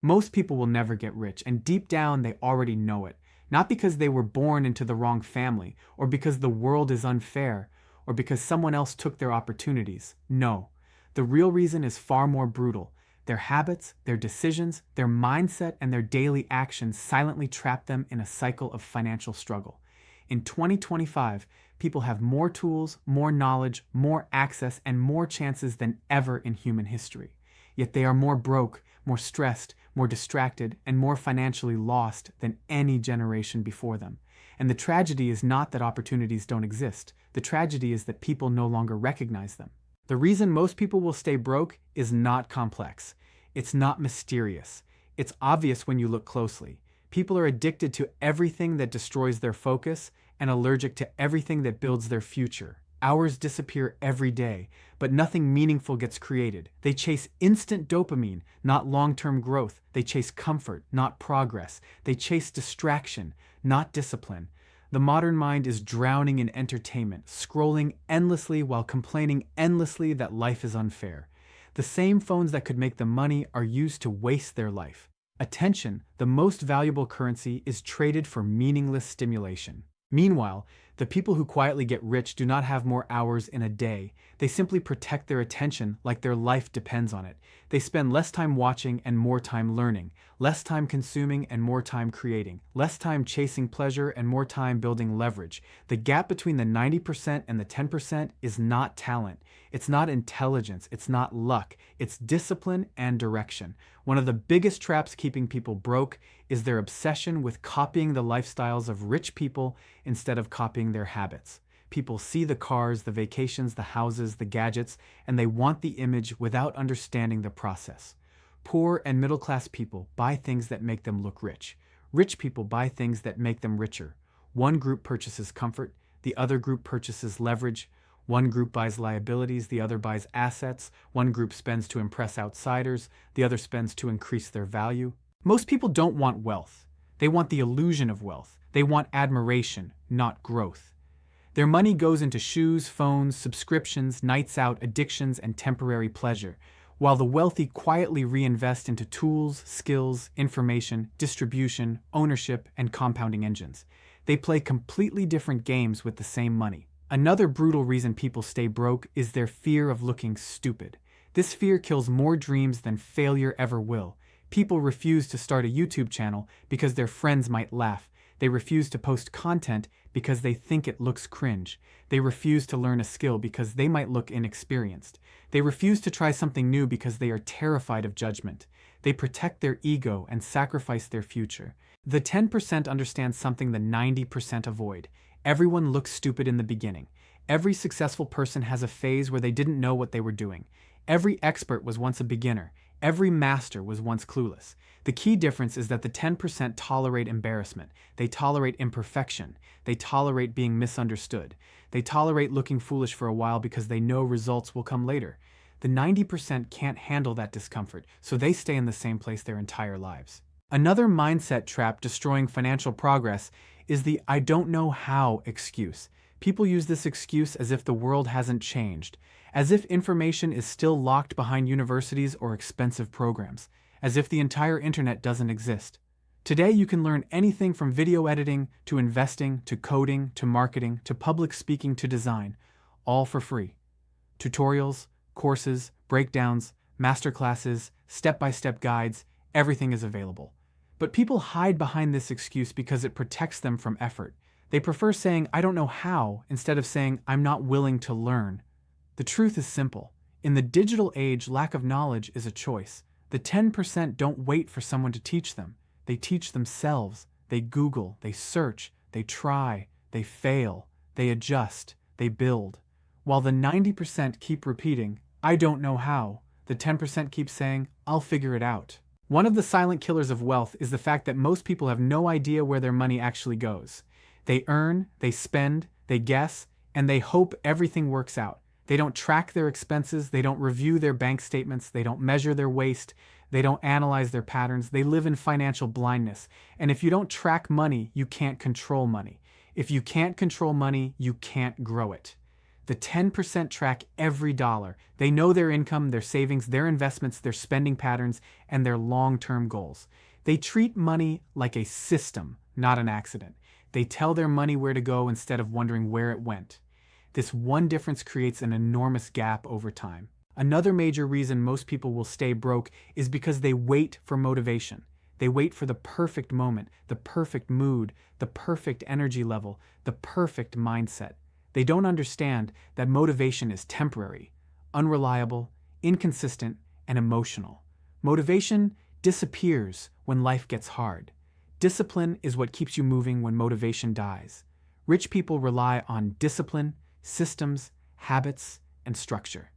Most people will never get rich, and deep down they already know it. Not because they were born into the wrong family, or because the world is unfair, or because someone else took their opportunities. No. The real reason is far more brutal. Their habits, their decisions, their mindset, and their daily actions silently trap them in a cycle of financial struggle. In 2025, people have more tools, more knowledge, more access, and more chances than ever in human history. Yet they are more broke, more stressed, more distracted, and more financially lost than any generation before them. And the tragedy is not that opportunities don't exist. The tragedy is that people no longer recognize them. The reason most people will stay broke is not complex. It's not mysterious. It's obvious when you look closely. People are addicted to everything that destroys their focus and allergic to everything that builds their future. Hours disappear every day, but nothing meaningful gets created. They chase instant dopamine, not long-term growth. They chase comfort, not progress. They chase distraction, not discipline. The modern mind is drowning in entertainment, scrolling endlessly while complaining endlessly that life is unfair. The same phones that could make them money are used to waste their life. Attention, the most valuable currency, is traded for meaningless stimulation. Meanwhile, the people who quietly get rich do not have more hours in a day. They simply protect their attention like their life depends on it. They spend less time watching and more time learning, less time consuming and more time creating, less time chasing pleasure and more time building leverage. The gap between the 90% and the 10% is not talent. It's not intelligence. It's not luck. It's discipline and direction. One of the biggest traps keeping people broke is their obsession with copying the lifestyles of rich people instead of copying their habits. People see the cars, the vacations, the houses, the gadgets, and they want the image without understanding the process. Poor and middle-class people buy things that make them look rich. Rich people buy things that make them richer. One group purchases comfort, the other group purchases leverage. One group buys liabilities, the other buys assets. One group spends to impress outsiders, the other spends to increase their value. Most people don't want wealth. They want the illusion of wealth. They want admiration, not growth. Their money goes into shoes, phones, subscriptions, nights out, addictions, and temporary pleasure, while the wealthy quietly reinvest into tools, skills, information, distribution, ownership, and compounding engines. They play completely different games with the same money. Another brutal reason people stay broke is their fear of looking stupid. This fear kills more dreams than failure ever will. People refuse to start a YouTube channel because their friends might laugh. They refuse to post content because they think it looks cringe. They refuse to learn a skill because they might look inexperienced. They refuse to try something new because they are terrified of judgment. They protect their ego and sacrifice their future. The 10% understand something the 90% avoid. Everyone looks stupid in the beginning. Every successful person has a phase where they didn't know what they were doing. Every expert was once a beginner. Every master was once clueless. The key difference is that the 10% tolerate embarrassment. They tolerate imperfection. They tolerate being misunderstood. They tolerate looking foolish for a while because they know results will come later. The 90% can't handle that discomfort, so they stay in the same place their entire lives. Another mindset trap destroying financial progress is the "I don't know how" excuse. People use this excuse as if the world hasn't changed, as if information is still locked behind universities or expensive programs, as if the entire internet doesn't exist. Today you can learn anything from video editing, to investing, to coding, to marketing, to public speaking, to design, all for free. Tutorials, courses, breakdowns, masterclasses, step-by-step guides, everything is available. But people hide behind this excuse because it protects them from effort. They prefer saying, "I don't know how," instead of saying, "I'm not willing to learn." The truth is simple. In the digital age, lack of knowledge is a choice. The 10% don't wait for someone to teach them. They teach themselves. They Google, they search, they try, they fail, they adjust, they build. While the 90% keep repeating, "I don't know how," the 10% keep saying, "I'll figure it out." One of the silent killers of wealth is the fact that most people have no idea where their money actually goes. They earn, they spend, they guess, and they hope everything works out. They don't track their expenses, they don't review their bank statements, they don't measure their waste, they don't analyze their patterns, they live in financial blindness. And if you don't track money, you can't control money. If you can't control money, you can't grow it. The 10% track every dollar. They know their income, their savings, their investments, their spending patterns, and their long-term goals. They treat money like a system, not an accident. They tell their money where to go instead of wondering where it went. This one difference creates an enormous gap over time. Another major reason most people will stay broke is because they wait for motivation. They wait for the perfect moment, the perfect mood, the perfect energy level, the perfect mindset. They don't understand that motivation is temporary, unreliable, inconsistent, and emotional. Motivation disappears when life gets hard. Discipline is what keeps you moving when motivation dies. Rich people rely on discipline, systems, habits, and structure.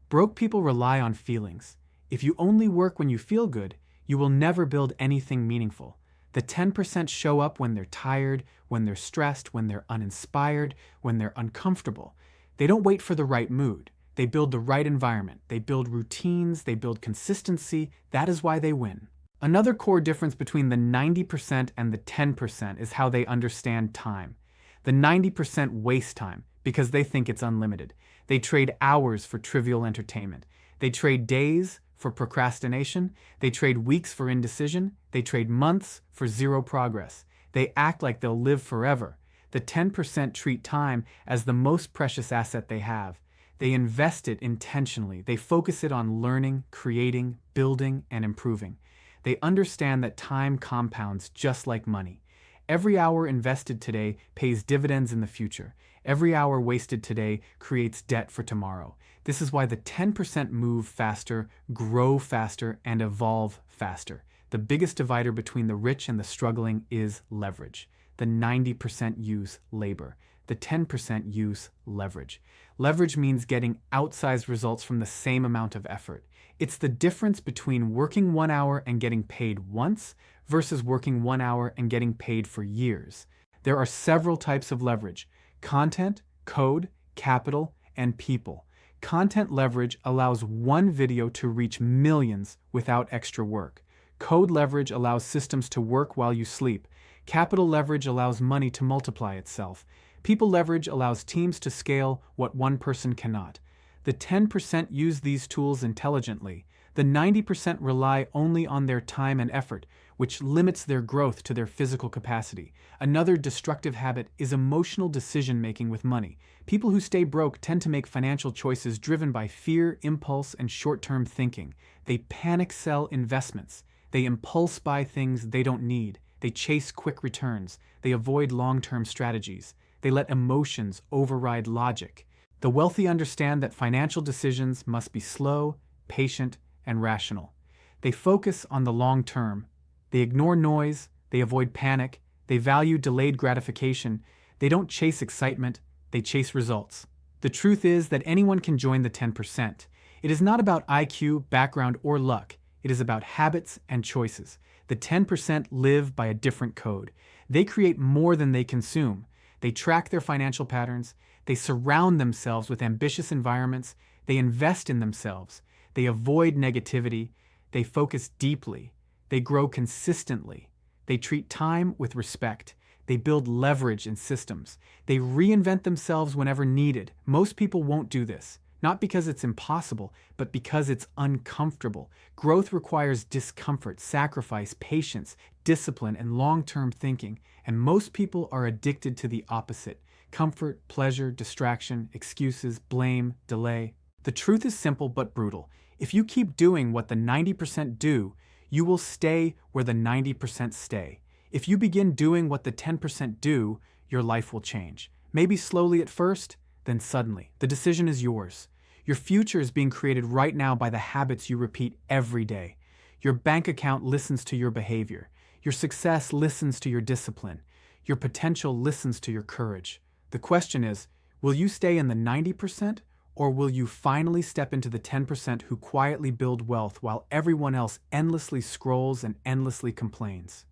Broke people rely on feelings. If you only work when you feel good, you will never build anything meaningful. The 10% show up when they're tired, when they're stressed, when they're uninspired, when they're uncomfortable. They don't wait for the right mood. They build the right environment. They build routines. They build consistency. That is why they win. Another core difference between the 90% and the 10% is how they understand time. The 90% waste time because they think it's unlimited. They trade hours for trivial entertainment. They trade days for procrastination. They trade weeks for indecision. They trade months for zero progress. They act like they'll live forever. The 10% treat time as the most precious asset they have. They invest it intentionally. They focus it on learning, creating, building, and improving. They understand that time compounds just like money. Every hour invested today pays dividends in the future. Every hour wasted today creates debt for tomorrow. This is why the 10% move faster, grow faster, and evolve faster. The biggest divider between the rich and the struggling is leverage. The 90% use labor. The 10% use leverage. Leverage means getting outsized results from the same amount of effort. It's the difference between working 1 hour and getting paid once versus working 1 hour and getting paid for years. There are several types of leverage: content, code, capital, and people. Content leverage allows one video to reach millions without extra work. Code leverage allows systems to work while you sleep. Capital leverage allows money to multiply itself. People leverage allows teams to scale what one person cannot. The 10% use these tools intelligently. The 90% rely only on their time and effort, which limits their growth to their physical capacity. Another destructive habit is emotional decision-making with money. People who stay broke tend to make financial choices driven by fear, impulse, and short-term thinking. They panic sell investments. They impulse buy things they don't need. They chase quick returns. They avoid long-term strategies. They let emotions override logic. The wealthy understand that financial decisions must be slow, patient, and rational. They focus on the long term. They ignore noise. They avoid panic. They value delayed gratification. They don't chase excitement. They chase results. The truth is that anyone can join the 10%. It is not about IQ, background, or luck. It is about habits and choices. The 10% live by a different code. They create more than they consume. They track their financial patterns. They surround themselves with ambitious environments. They invest in themselves. They avoid negativity. They focus deeply. They grow consistently. They treat time with respect. They build leverage in systems. They reinvent themselves whenever needed. Most people won't do this, not because it's impossible, but because it's uncomfortable. Growth requires discomfort, sacrifice, patience, discipline, and long-term thinking, and most people are addicted to the opposite: comfort, pleasure, distraction, excuses, blame, delay. The truth is simple but brutal. If you keep doing what the 90% do, you will stay where the 90% stay. If you begin doing what the 10% do, your life will change. Maybe slowly at first, then suddenly. The decision is yours. Your future is being created right now by the habits you repeat every day. Your bank account listens to your behavior. Your success listens to your discipline. Your potential listens to your courage. The question is, will you stay in the 90%, or will you finally step into the 10% who quietly build wealth while everyone else endlessly scrolls and endlessly complains?